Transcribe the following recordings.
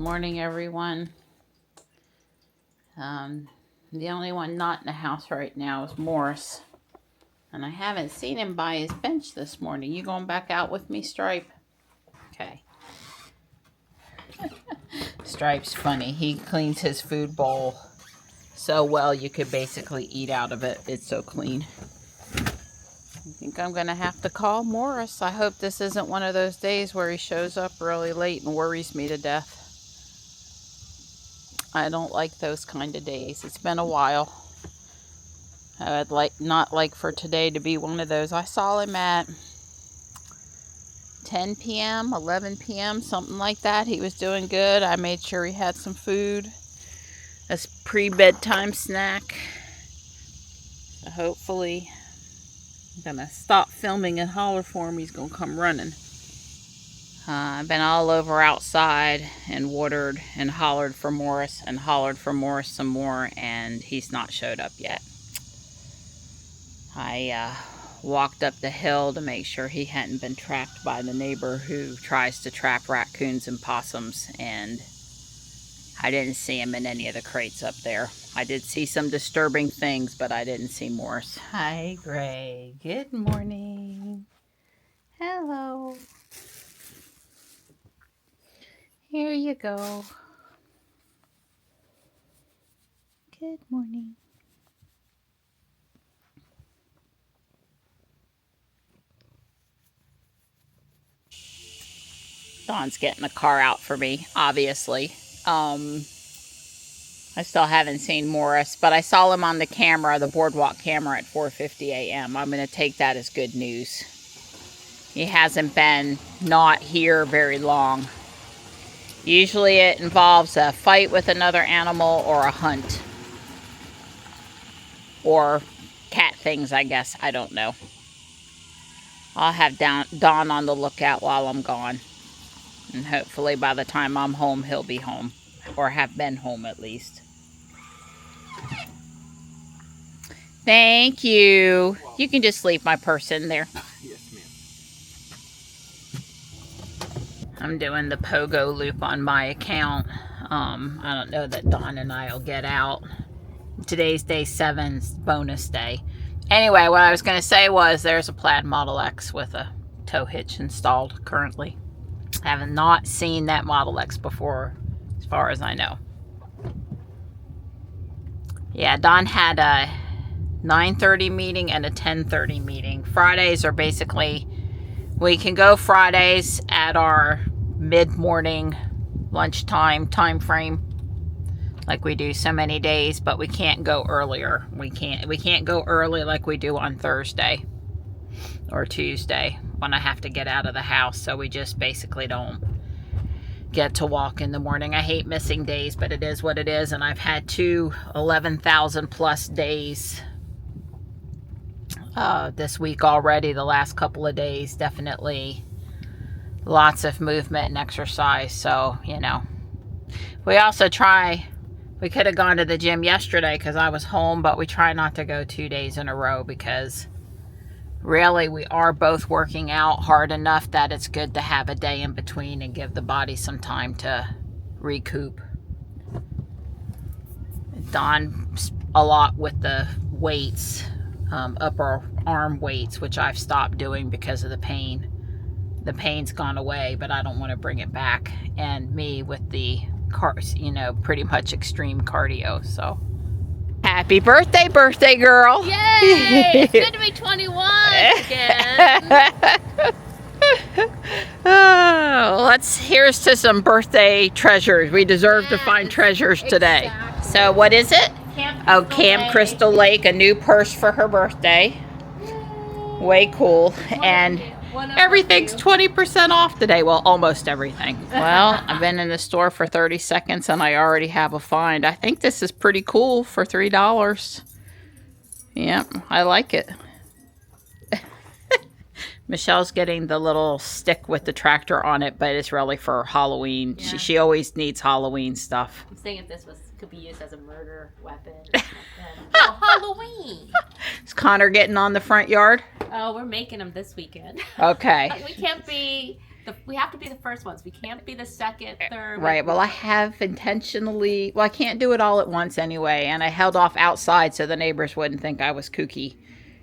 morning, everyone. The only one not in the house right now is Morris. And I haven't seen him by his bench this morning. You going back out with me, Stripe? Okay. Stripe's funny. He cleans his food bowl so well you could basically eat out of it. It's so clean. I think I'm going to have to call Morris. I hope this isn't one of those days where he shows up really late and worries me to death. I don't like those kind of days. It's been a while. I would not like for today to be one of those. I saw him at 10 p.m., 11 p.m., something like that. He was doing good. I made sure he had some food. A pre-bedtime snack. So hopefully, I'm going to stop filming and holler for him. He's going to come running. I've been all over outside and watered and hollered for Morris and hollered for Morris some more, and he's not showed up yet. I walked up the hill to make sure he hadn't been trapped by the neighbor who tries to trap raccoons and possums, and I didn't see him in any of the crates up there. I did see some disturbing things, but I didn't see Morris. Hi, Greg. Good morning. Hello. Here you go. Good morning. Dawn's getting the car out for me, obviously. I still haven't seen Morris, but I saw him on the camera, the boardwalk camera at 4:50 a.m. I'm going to take that as good news. He hasn't been not here very long. Usually it involves a fight with another animal or a hunt. Or cat things, I guess. I don't know. I'll have Dawn on the lookout while I'm gone. And hopefully by the time I'm home, he'll be home. Or have been home at least. Thank you. You can just leave my purse in there. Yes, ma'am. I'm doing the pogo loop on my account. I don't know that Dawn and I will get out. Today's day 7, bonus day. Anyway, what I was going to say was there's a plaid Model X with a tow hitch installed currently. I have not seen that Model X before, as far as I know. Yeah, Dawn had a 9:30 meeting and a 10:30 meeting. Fridays are basically, we can go Fridays at our mid-morning lunchtime time frame, like we do so many days, but we can't go earlier. We can't go early like we do on Thursday or Tuesday when I have to get out of the house. So we just basically don't get to walk in the morning. I hate missing days, but it is what it is. And I've had 2 11,000 plus days this week already. The last couple of days, definitely lots of movement and exercise. So, you know, we also try, we could have gone to the gym yesterday because I was home, but we try not to go 2 days in a row because really we are both working out hard enough that it's good to have a day in between and give the body some time to recoup. Dawn's a lot with the weights, upper arm weights, which I've stopped doing because of the pain. The pain's gone away, but I don't want to bring it back. And me with the cars, you know, pretty much extreme cardio. So happy birthday, birthday girl. Yay! It's good to be 21 again. Oh, here's to some birthday treasures. We deserve to find treasures today. Exactly. So what is it? Camp Crystal Lake. Lake, a new purse for her birthday. Way cool. And everything's 20% off today. Well, almost everything. Well, I've been in the store for 30 seconds and I already have a find. I think this is pretty cool for $3. Yep, I like it. Michelle's getting the little stick with the tractor on it, but it's really for Halloween. Yeah. She always needs Halloween stuff. I'm saying if this could be used as a murder weapon. Oh, Halloween! Is Connor getting on the front yard? Oh, we're making them this weekend. Okay. We can't be We have to be the first ones. We can't be the second, third. Right. Well, I have intentionally. Well, I can't do it all at once anyway, and I held off outside so the neighbors wouldn't think I was kooky.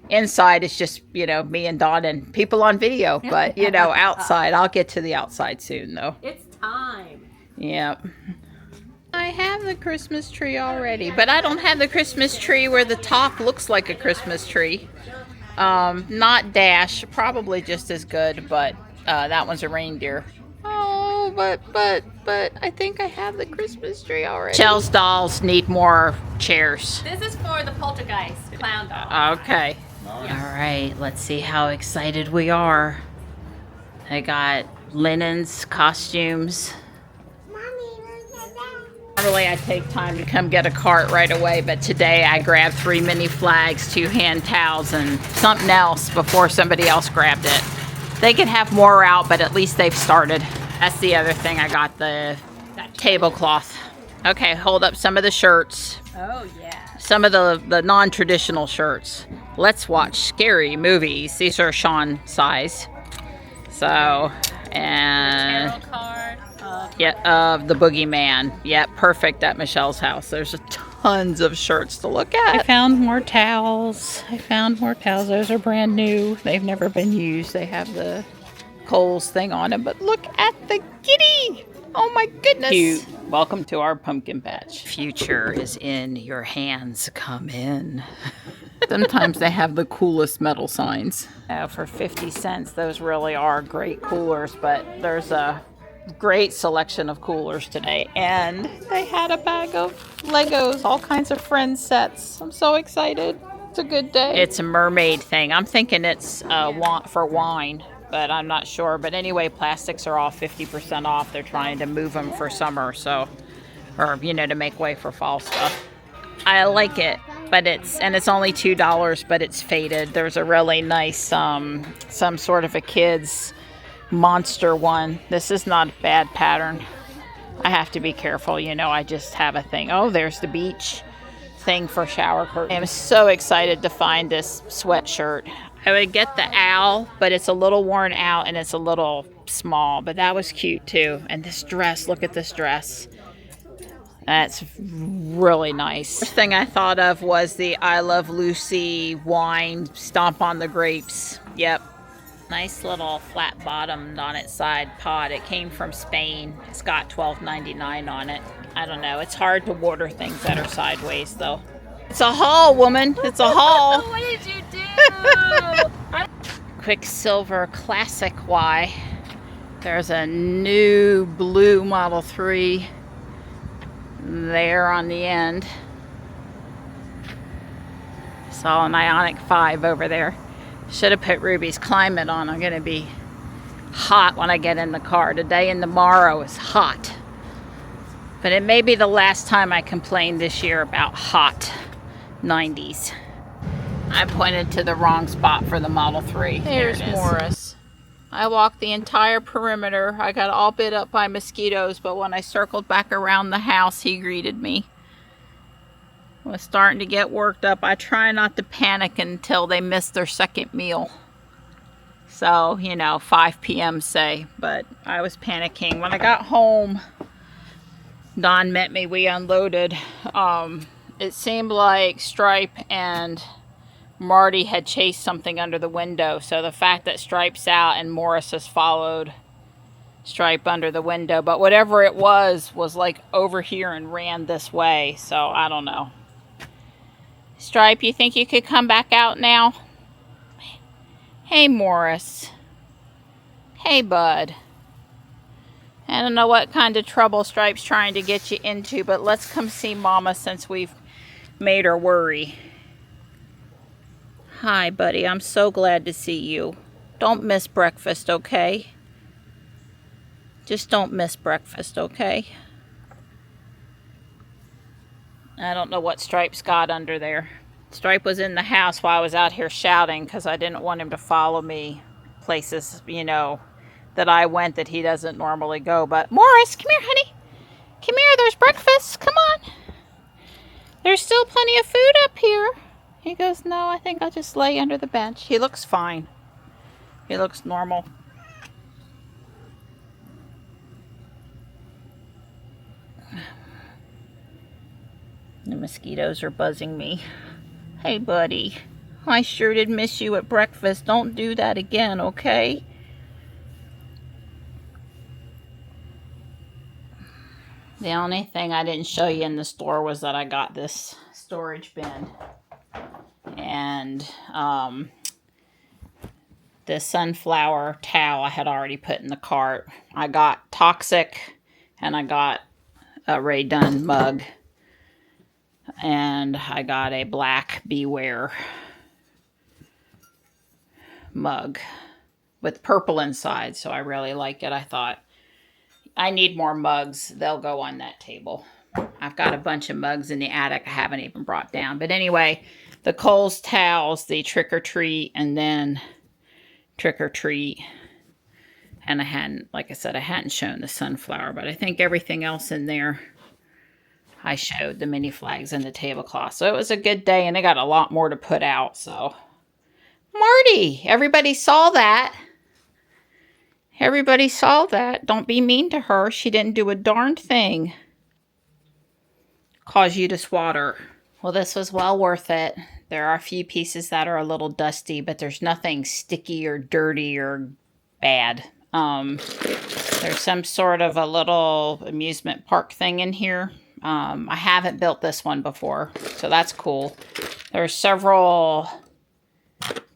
Inside, it's just me and Dawn and people on video. But outside, I'll get to the outside soon, though. It's time. Yep. I have the Christmas tree already, but I don't have the Christmas tree where the top looks like a Christmas tree. Not Dash, probably just as good, but that one's a reindeer. Oh, but I think I have the Christmas tree already. Shell's dolls need more chairs. This is for the poltergeist clown doll. Okay. All right, let's see how excited we are. I got linens, costumes. Normally I take time to come get a cart right away, but today I grabbed 3 mini flags, 2 hand towels, and something else before somebody else grabbed it. They could have more out, but at least they've started. That's the other thing. I got the tablecloth. Okay, hold up some of the shirts. Oh, yeah. Some of the non-traditional shirts. Let's watch scary movies. These are Sean size. So, and... Tarot card. The boogeyman. Yeah, perfect at Michelle's house. There's tons of shirts to look at. I found more towels. Those are brand new. They've never been used. They have the Kohl's thing on them. But look at the kitty. Oh my goodness. Cute. Welcome to our pumpkin patch. Future is in your hands. Come in. Sometimes they have the coolest metal signs. For 50 cents, those really are great coolers, but there's a great selection of coolers today. And they had a bag of Legos, all kinds of friend sets. I'm so excited. It's a good day. It's a mermaid thing. I'm thinking it's for wine, but I'm not sure. But anyway, plastics are all 50% off. They're trying to move them for summer, to make way for fall stuff. I like it, but it's only $2, but it's faded. There's a really nice some sort of a kid's monster one. This is not a bad pattern. I have to be careful, I just have a thing. Oh, there's the beach thing for shower curtain. I'm so excited to find this sweatshirt. I would get the owl, but it's a little worn out and it's a little small, but that was cute too. And this dress, look at this dress. That's really nice. First thing I thought of was the I Love Lucy wine stomp on the grapes. Yep. Nice little flat bottomed on its side pot. It came from Spain. It's got $12.99 on it. I don't know. It's hard to water things that are sideways though. It's a haul, woman. It's a haul. What did you do? Quicksilver Classic Y. There's a new blue Model 3 there on the end. Saw an Ioniq 5 over there. Should have put Ruby's climate on. I'm gonna be hot when I get in the car. Today and tomorrow is hot. But it may be the last time I complain this year about hot 90s. I pointed to the wrong spot for the Model 3. There's Morris. I walked the entire perimeter. I got all bit up by mosquitoes, but when I circled back around the house, he greeted me. I was starting to get worked up. I try not to panic until they miss their second meal. So, 5 p.m. say, but I was panicking. When I got home, Don met me. We unloaded. It seemed like Stripe and Marty had chased something under the window. So the fact that Stripe's out and Morris has followed Stripe under the window. But whatever it was like over here and ran this way. So I don't know. Stripe, you think you could come back out now? Hey, Morris. Hey, bud. I don't know what kind of trouble Stripe's trying to get you into, but let's come see Mama since we've made her worry. Hi, buddy. I'm so glad to see you. Don't miss breakfast, okay? Just don't miss breakfast, okay? I don't know what Stripe's got under there. Stripe was in the house while I was out here shouting because I didn't want him to follow me places, that I went that he doesn't normally go. But Morris, come here, honey. Come here, there's breakfast. Come on. There's still plenty of food up here. He goes, no, I think I'll just lay under the bench. He looks fine. He looks normal. The mosquitoes are buzzing me. Hey, buddy. I sure did miss you at breakfast. Don't do that again, okay? The only thing I didn't show you in the store was that I got this storage bin. And the sunflower towel I had already put in the cart. I got Toxic, and I got a Ray Dunn mug. And I got a black Beware mug with purple inside, so I really like it. I thought, I need more mugs. They'll go on that table. I've got a bunch of mugs in the attic I haven't even brought down. But anyway, the Kohl's towels, the Trick or Treat, and then Trick or Treat. And I hadn't, like I said, I hadn't shown the sunflower, but I think everything else in there I showed, the mini flags and the tablecloth. So it was a good day, and I got a lot more to put out. So, Marty, everybody saw that. Everybody saw that. Don't be mean to her. She didn't do a darn thing. Cause you to swat her. Well, this was well worth it. There are a few pieces that are a little dusty, but there's nothing sticky or dirty or bad. There's some sort of a little amusement park thing in here. I haven't built this one before, so that's cool. There's several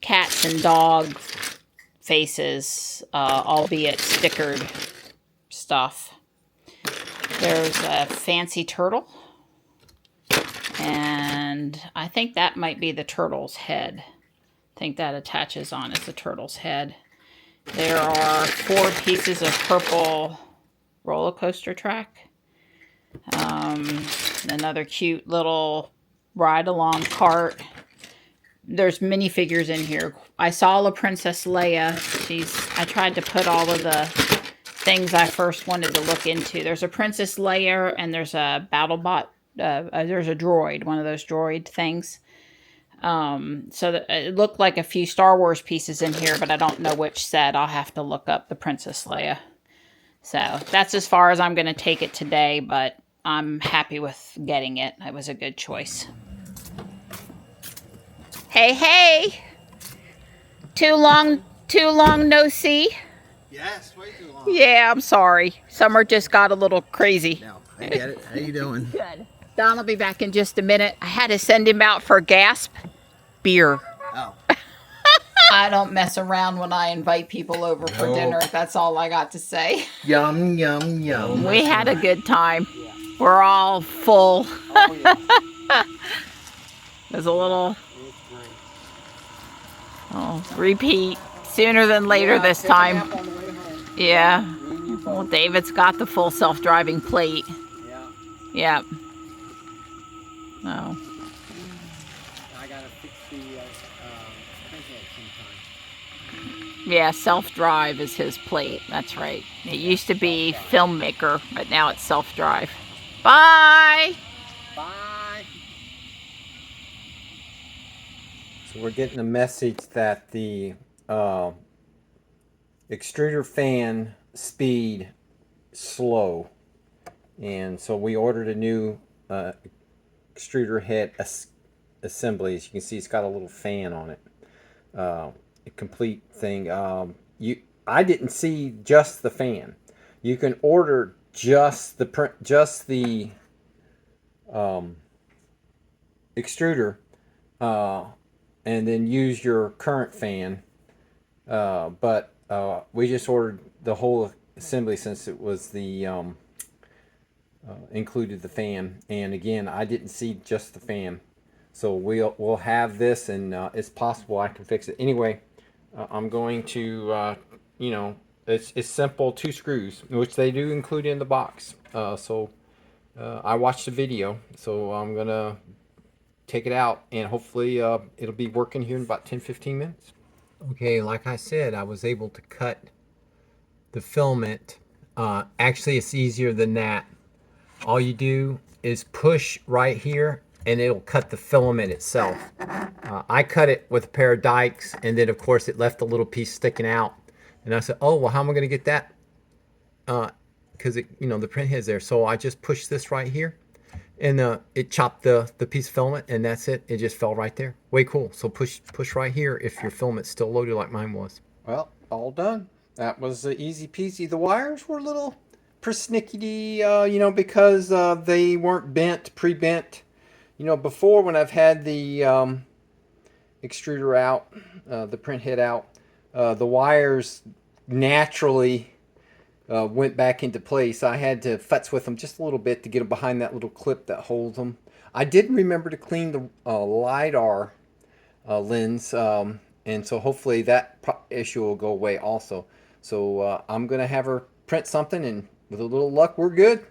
cats and dog faces, albeit stickered stuff. There's a fancy turtle. And I think that might be the turtle's head. I think that attaches on as the turtle's head. There are 4 pieces of purple roller coaster track. Another cute little ride-along cart. There's minifigures in here. I saw a Princess Leia. I tried to put all of the things I first wanted to look into. There's a Princess Leia, and there's a BattleBot. There's a droid, one of those droid things. So it looked like a few Star Wars pieces in here, but I don't know which set. I'll have to look up the Princess Leia. So that's as far as I'm going to take it today, but I'm happy with getting it. It was a good choice. Hey, hey! Too long no see? Yes, way too long. Yeah, I'm sorry. Summer just got a little crazy. No, I get it. How you doing? Good. Don will be back in just a minute. I had to send him out for gasp beer. Oh. I don't mess around when I invite people over for dinner. That's all I got to say. Yum, yum, yum. We had a good time. Yeah. We're all full. Oh, yeah. There's a little repeat sooner than later this time. Yeah. Well, David's got the full self-driving plate. Yeah. Oh. I gotta fix the printhead sometime. Yeah, self-drive is his plate. That's right. It used to be filmmaker, but now it's self-drive. Bye! Bye! So we're getting a message that the extruder fan speed slow. And so we ordered a new extruder head assembly. As you can see, it's got a little fan on it. A complete thing. I didn't see just the fan. You can order just the extruder, and then use your current fan. But we just ordered the whole assembly since it was the included the fan. And again, I didn't see just the fan, so we'll have this, and it's possible I can fix it. Anyway, I'm going to it's simple, 2 screws, which they do include in the box. So I watched the video, so I'm gonna take it out, and hopefully it'll be working here in about 10-15 minutes. Okay, like I said, I was able to cut the filament. Actually, it's easier than that. All you do is push right here, and it'll cut the filament itself. I cut it with a pair of dikes, and then of course it left a little piece sticking out. And I said, oh, well, how am I going to get that? Because the print head's there. So I just push this right here, and it chopped the piece of filament, and that's it. It just fell right there. Way cool. So push right here if your filament's still loaded like mine was. Well, all done. That was easy peasy. The wires were a little persnickety, you know, because they weren't pre-bent. You know, before when I've had the extruder out, the print head out, the wires naturally went back into place. I had to futz with them just a little bit to get them behind that little clip that holds them. I did remember to clean the LiDAR lens, and so hopefully that issue will go away also. So I'm going to have her print something, and with a little luck, we're good.